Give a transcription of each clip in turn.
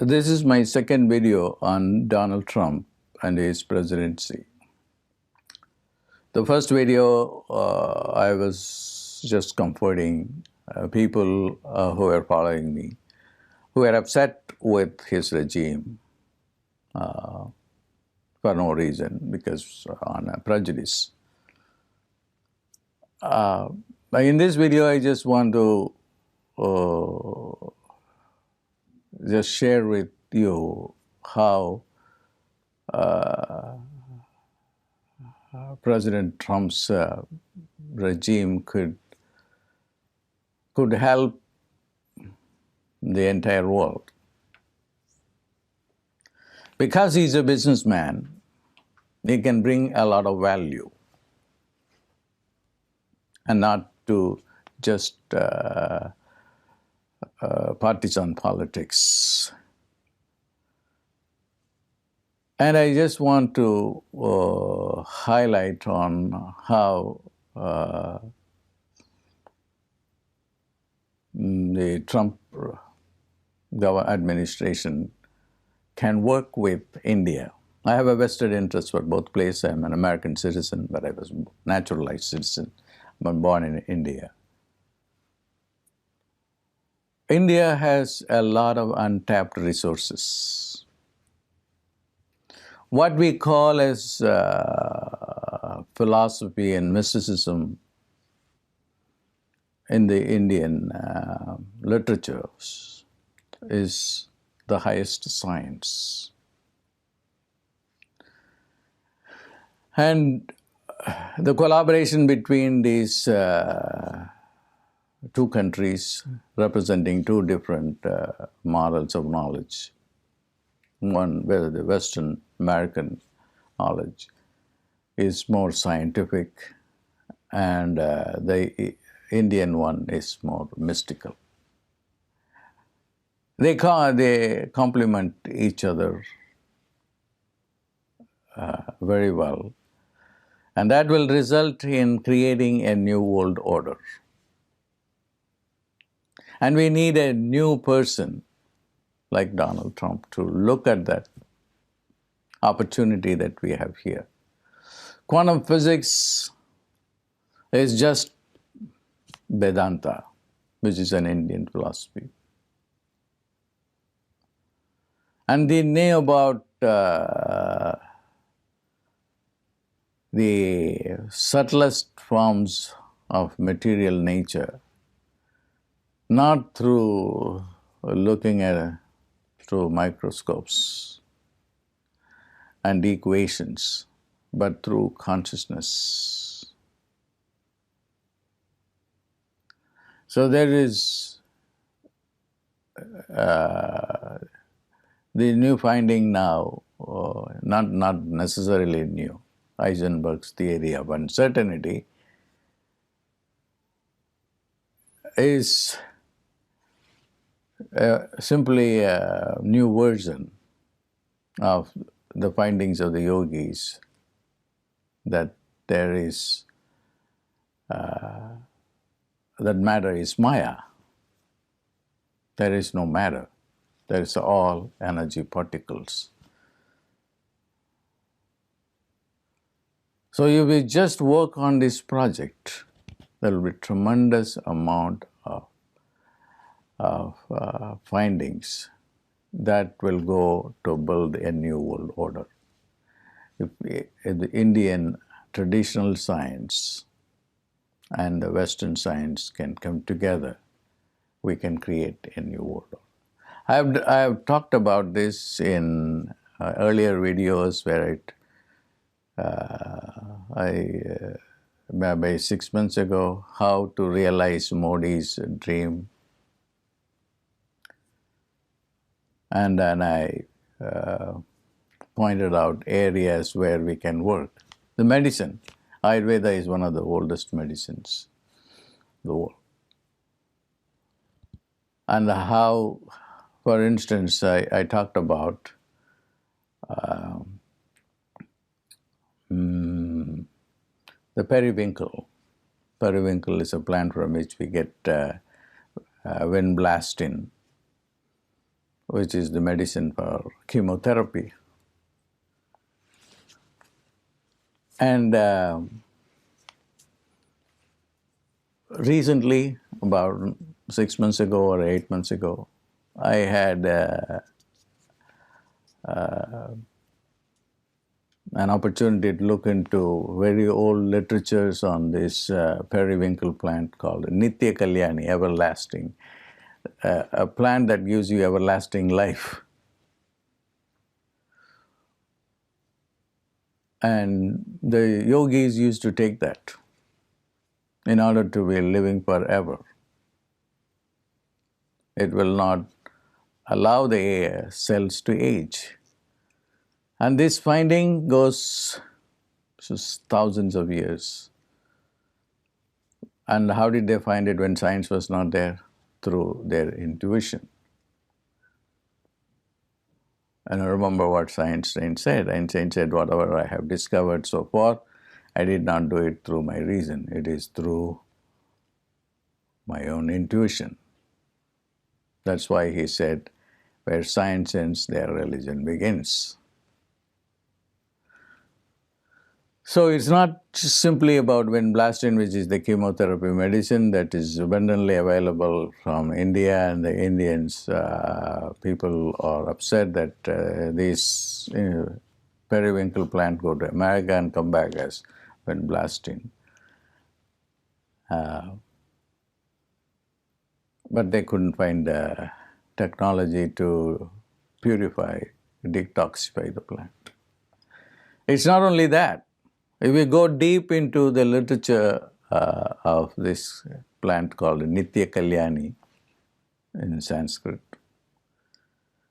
This is my second video on Donald Trump and his presidency. The first video, I was just comforting people who are following me, who are upset with his regime for no reason, because on a prejudice. In this video, I just want to just share with you how President Trump's regime could help the entire world. Because he's a businessman, he can bring a lot of value and not to just partisan politics. And I just want to highlight on how the Trump administration can work with India. I have a vested interest for both places. I'm an American citizen, but I was a naturalized citizen. I'm born in India. India has a lot of untapped resources. What we call as philosophy and mysticism in the Indian literatures is the highest science. And the collaboration between these two countries representing two different models of knowledge. One, where the Western American knowledge is more scientific, and the Indian one is more mystical. They complement each other very well, and that will result in creating a new world order. And we need a new person like Donald Trump to look at that opportunity that we have here. Quantum physics is just Vedanta, which is an Indian philosophy. And they know about the subtlest forms of material nature, not through looking at through microscopes and equations, but through consciousness. So there is the new finding now, not necessarily new, Heisenberg's theory of uncertainty is simply a new version of the findings of the yogis, that there is that matter is Maya. There is no matter. There is all energy particles. So if we just work on this project, there will be tremendous amount of findings that will go to build a new world order. If the Indian traditional science and the Western science can come together, we can create a new world order. I have talked about this in earlier videos where maybe 6 months ago, how to realize Modi's dream. And then I pointed out areas where we can work. The medicine. Ayurveda is one of the oldest medicines in the world. And how, for instance, I talked about the periwinkle. Periwinkle is a plant from which we get wind blasting. which is the medicine for chemotherapy. And recently, about 6 months ago or 8 months ago, I had an opportunity to look into very old literatures on this periwinkle plant called Nitya Kalyani, everlasting, a plant that gives you everlasting life. And the yogis used to take that in order to be living forever. It will not allow the cells to age. And this finding goes thousands of years. And how did they find it when science was not there? Through their intuition. And I remember what Einstein said. Einstein said, whatever I have discovered so far, I did not do it through my reason. It is through my own intuition. That's why he said, where science ends, their religion begins. So it's not just simply about vinblastine, which is the chemotherapy medicine that is abundantly available from India, and the Indians, people are upset that these periwinkle plant go to America and come back as vinblastine. But they couldn't find technology to purify, detoxify the plant. It's not only that. If we go deep into the literature of this plant called Nitya Kalyani in Sanskrit,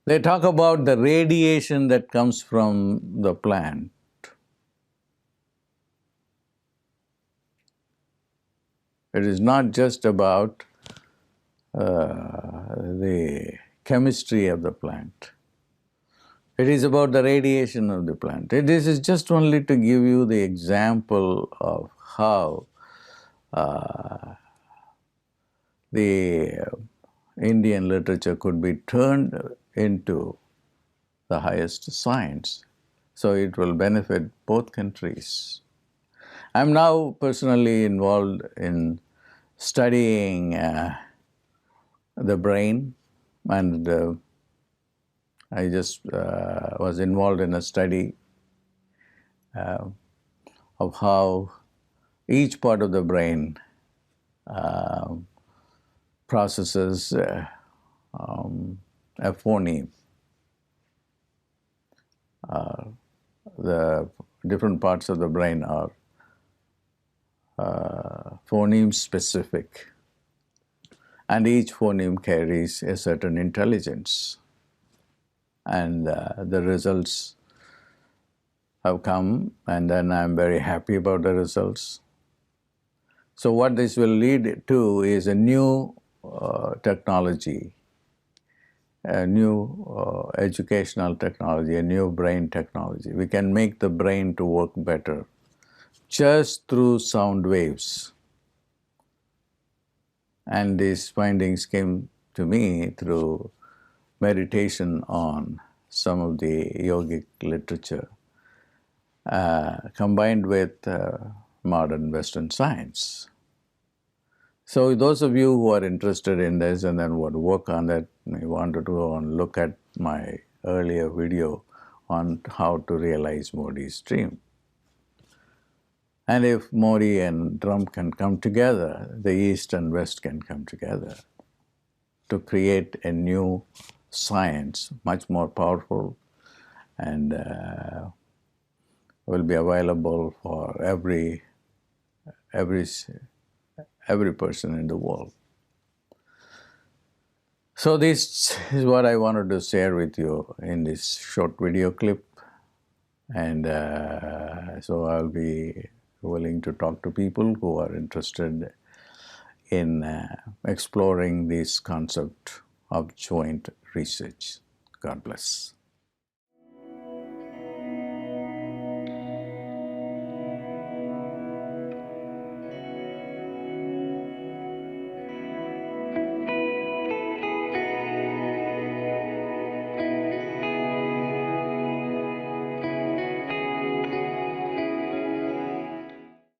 they talk about the radiation that comes from the plant. It is not just about the chemistry of the plant. It is about the radiation of the plant. This is just only to give you the example of how the Indian literature could be turned into the highest science. So it will benefit both countries. I'm now personally involved in studying the brain, and I just was involved in a study of how each part of the brain processes a phoneme. The different parts of the brain are phoneme specific, and each phoneme carries a certain intelligence. And the results have come, and then I'm very happy about the results. So what this will lead to is a new technology, a new educational technology, a new brain technology. We can make the brain to work better just through sound waves. And these findings came to me through meditation on some of the yogic literature, combined with modern Western science. So those of you who are interested in this and then want to work on that, you want to go and look at my earlier video on how to realize Modi's dream. And if Modi and Trump can come together, the East and West can come together to create a new science, much more powerful, and will be available for every person in the world. So this is what I wanted to share with you in this short video clip, and so I'll be willing to talk to people who are interested in exploring this concept of joint research. God bless.